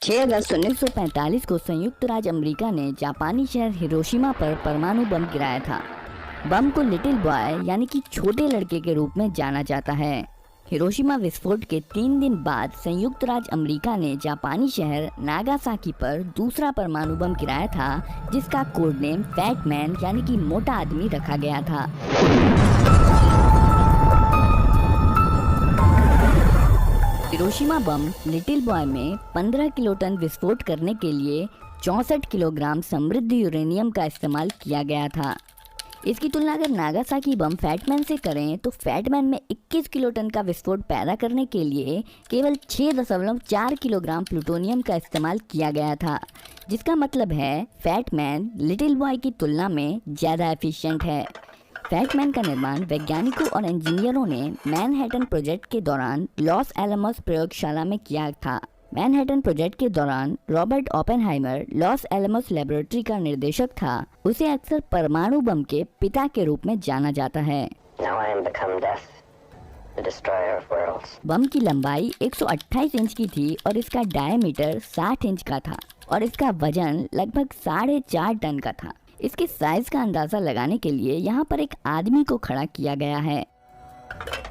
6 अगस्त 1945 को संयुक्त राज्य अमेरिका ने जापानी शहर हिरोशिमा पर परमाणु बम गिराया था। बम को लिटिल बॉय यानी कि छोटे लड़के के रूप में जाना जाता है। हिरोशिमा विस्फोट के 3 दिन बाद संयुक्त राज्य अमेरिका ने जापानी शहर नागासाकी पर दूसरा परमाणु बम गिराया था, जिसका कोड नेम फैट मैन यानी कि मोटा आदमी रखा गया था। हिरोशिमा बम लिटिल बॉय में 15 किलोटन विस्फोट करने के लिए 64 किलोग्राम समृद्ध यूरेनियम का इस्तेमाल किया गया था। इसकी तुलना अगर नागासाकी बम फैटमैन से करें तो फैटमैन में 21 किलोटन का विस्फोट पैदा करने के लिए केवल 6.4 किलोग्राम प्लूटोनियम का इस्तेमाल किया गया था, जिसका मतलब है फैटमैन लिटिल बॉय की तुलना में ज़्यादा एफिशिएंट है। फैटमैन का निर्माण वैज्ञानिकों और इंजीनियरों ने मैनहट्टन प्रोजेक्ट के दौरान लॉस एलमोस प्रयोगशाला में किया था। मैनहट्टन प्रोजेक्ट के दौरान Robert Oppenheimer loss Alamos laboratory का निर्देशक था। उसे अक्सर परमाणु बम के पिता के रूप में जाना जाता है। बम की लंबाई 128 इंच की थी और इसका डायमीटर 60 इंच का था और इसका वजन लगभग 4.5 टन का था। इसके साइज का अंदाजा लगाने के लिए यहाँ पर एक आदमी को खड़ा किया गया है।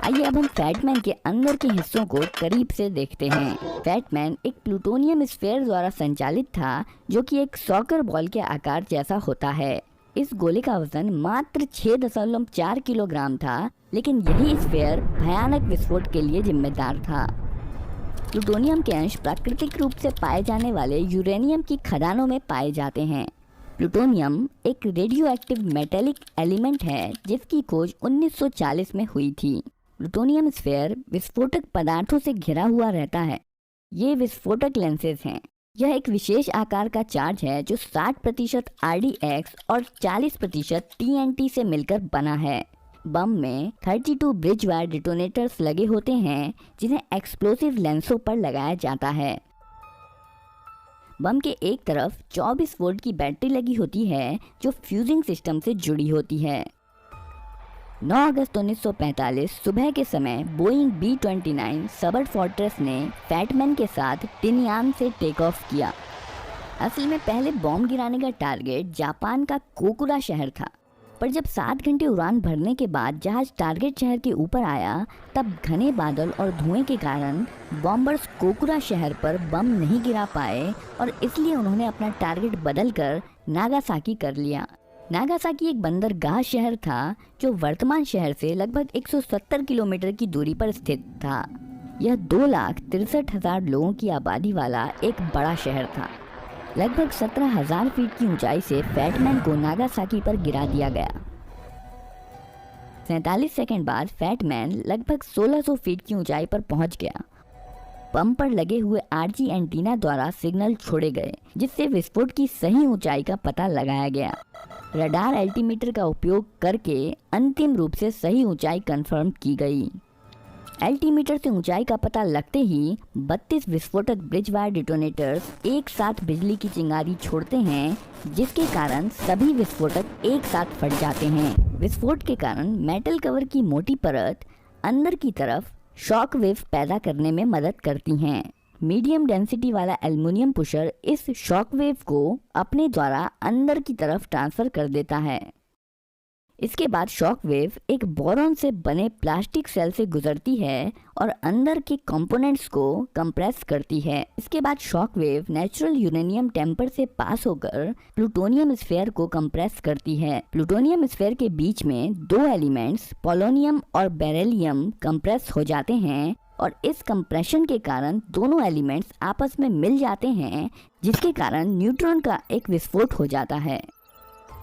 आइए अब हम फैटमैन के अंदर के हिस्सों को करीब से देखते हैं। फैटमैन एक प्लूटोनियम स्फीयर द्वारा संचालित था, जो कि एक सॉकर बॉल के आकार जैसा होता है। इस गोले का वजन मात्र 6.4 किलोग्राम था, लेकिन यही स्फीयर भयानक विस्फोट के लिए जिम्मेदार था। प्लूटोनियम के अंश प्राकृतिक रूप से पाए जाने वाले यूरेनियम की खदानों में पाए जाते हैं। प्लूटोनियम एक रेडियो एक्टिव मेटेलिक एलिमेंट है, जिसकी खोज 1940 में हुई थी। प्लूटोनियम स्फीयर विस्फोटक पदार्थों से घिरा हुआ रहता है। ये विस्फोटक लेंसेज हैं। यह एक विशेष आकार का चार्ज है जो 60% RDX और 40% TNT से मिलकर बना है। बम में 32 ब्रिज वायर डिटोनेटर्स लगे होते हैं, जिन्हें एक्सप्लोसिव लेंसों पर लगाया जाता है। बम के एक तरफ 24 वोल्ट की बैटरी लगी होती है, जो फ्यूजिंग सिस्टम से जुड़ी होती है। 9 अगस्त 1945 सुबह के समय बोइंग B-29 सबर्ड फोर्ट्रेस ने फैटमैन के साथ टिनयान से टेक ऑफ किया। असल में पहले बॉम्ब गिराने का टारगेट जापान का कोकुरा शहर था, पर जब 7 घंटे उड़ान भरने के बाद जहाज टारगेट शहर के ऊपर आया, तब घने बादल और धुएं के कारण बॉम्बर्स कोकुरा शहर पर बम नहीं गिरा पाए और इसलिए उन्होंने अपना टारगेट बदलकर नागासाकी कर लिया। नागासाकी एक बंदरगाह शहर था, जो वर्तमान शहर से लगभग 170 किलोमीटर की दूरी पर स्थित था। यह 2,63,000 लोगों की आबादी वाला एक बड़ा शहर था। लगभग 17,000 फीट की ऊंचाई से फैटमैन को नागासाकी पर गिरा दिया गया। 47 सेकंड बाद फैटमैन लगभग 1600 फीट की ऊंचाई पर पहुंच गया। बम पर लगे हुए RG एंटीना द्वारा सिग्नल छोड़े गए, जिससे विस्फोट की सही ऊंचाई का पता लगाया गया। रडार एल्टीमीटर का उपयोग करके अंतिम रूप से सही ऊंचाई कंफर्म की गई। एल्टीमीटर से ऊंचाई का पता लगते ही 32 विस्फोटक ब्रिज वायर डिटोनेटर्स एक साथ बिजली की चिंगारी छोड़ते हैं, जिसके कारण सभी विस्फोटक एक साथ फट जाते हैं। विस्फोट के कारण मेटल कवर की मोटी परत अंदर की तरफ शॉक वेव पैदा करने में मदद करती हैं। मीडियम डेंसिटी वाला एल्युमिनियम पुशर इस शॉक वेव को अपने द्वारा अंदर की तरफ ट्रांसफर कर देता है। इसके बाद शॉक वेव एक बोरॉन से बने प्लास्टिक सेल से गुजरती है और अंदर के कंपोनेंट्स को कंप्रेस करती है। इसके बाद shock wave natural uranium tamper से पास होकर प्लूटोनियम स्फीयर को कंप्रेस करती है। प्लूटोनियम स्फीयर के बीच में 2 एलिमेंट्स पोलोनियम और बेरिलियम कंप्रेस हो जाते हैं और इस कंप्रेशन के कारण दोनों एलिमेंट्स आपस में मिल जाते हैं, जिसके कारण न्यूट्रॉन का एक विस्फोट हो जाता है।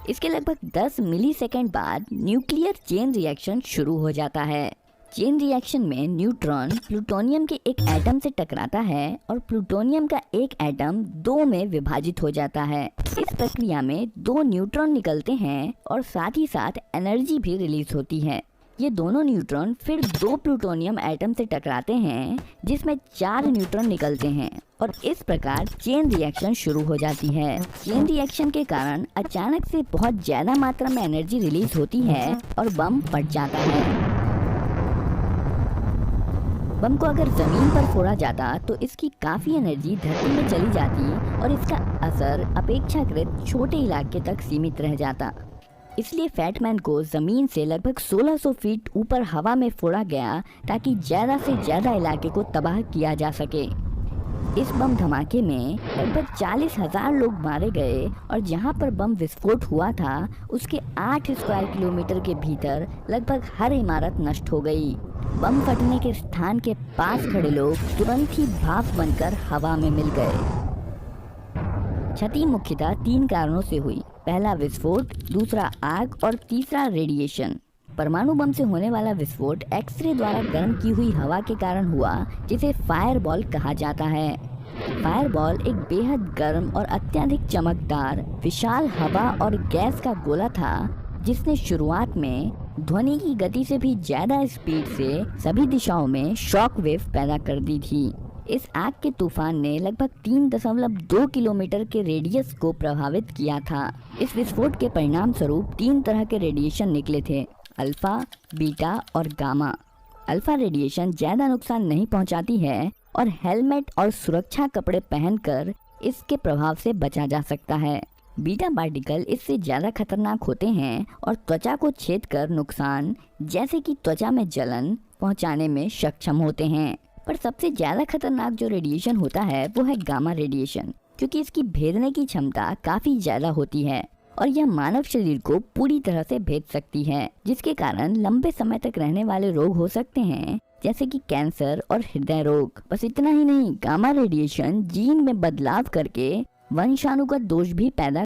इसके लगभग 10 मिलीसेकंड बाद न्यूक्लियर चेन रिएक्शन शुरू हो जाता है। चेन रिएक्शन में न्यूट्रॉन प्लूटोनियम के एक एटम से टकराता है और प्लूटोनियम का एक एटम 2 में विभाजित हो जाता है। इस प्रक्रिया में 2 न्यूट्रॉन निकलते हैं और साथ ही साथ एनर्जी भी रिलीज होती है। ये दोनों न्यूट्रॉन फिर 2 प्लूटोनियम एटम से टकराते हैं, जिसमें 4 न्यूट्रॉन निकलते हैं और इस प्रकार चेन रिएक्शन शुरू हो जाती है। चेन रिएक्शन के कारण अचानक से बहुत ज्यादा मात्रा में एनर्जी रिलीज होती है और बम फट जाता है। बम को अगर जमीन पर फोड़ा जाता तो इसकी काफी एनर्जी धरती में चली जाती और इसका असर अपेक्षाकृत छोटे इलाके तक सीमित रह जाता। इसलिए फैटमैन को जमीन से लगभग 1600 फीट ऊपर हवा में फोड़ा गया ताकि ज्यादा से ज्यादा इलाके को तबाह किया जा सके। इस बम धमाके में लगभग 40,000 लोग मारे गए और जहां पर बम विस्फोट हुआ था उसके 8 स्क्वायर किलोमीटर के भीतर लगभग हर इमारत नष्ट हो गई। बम फटने के स्थान के पास खड़े लोग तुरंत ही भाप बनकर हवा में मिल गए। क्षति मुख्यतः 3 कारणों से हुई। पहला विस्फोट, दूसरा आग और तीसरा रेडिएशन। परमाणु बम से होने वाला विस्फोट एक्सरे द्वारा गर्म की हुई हवा के कारण हुआ, जिसे फायरबॉल कहा जाता है। फायरबॉल एक बेहद गर्म और अत्यधिक चमकदार विशाल हवा और गैस का गोला था जिसने शुरुआत में ध्वनि की गति से भी ज्यादा स्पीड से सभी दिशाओं में शॉक वेव पैदा कर दी थी। इस आग के तूफान ने लगभग 3.2 किलोमीटर के रेडियस को प्रभावित किया था। इस विस्फोट के परिणाम स्वरूप 3 तरह के रेडिएशन निकले थे, अल्फा, बीटा और गामा। अल्फा रेडिएशन ज्यादा नुकसान नहीं पहुंचाती है और हेलमेट और सुरक्षा कपड़े पहनकर इसके प्रभाव से बचा जा सकता है। बीटा पार्टिकल इससे ज्यादा खतरनाक होते हैं और त्वचा को छेद कर नुकसान जैसे कि त्वचा में जलन पहुंचाने में सक्षम होते हैं। पर सबसे ज्यादा खतरनाक जो रेडिएशन होता है वो है गामा रेडिएशन, क्योंकि इसकी भेदने की क्षमता काफी ज्यादा होती है और यह मानव शरीर को पूरी तरह से भेद सकती है, जिसके कारण लंबे समय तक रहने वाले रोग हो सकते हैं जैसे कि कैंसर और हृदय रोग। बस इतना ही नहीं, गामा रेडिएशन जीन में बदलाव करके वंशानुगत दोष भी पैदा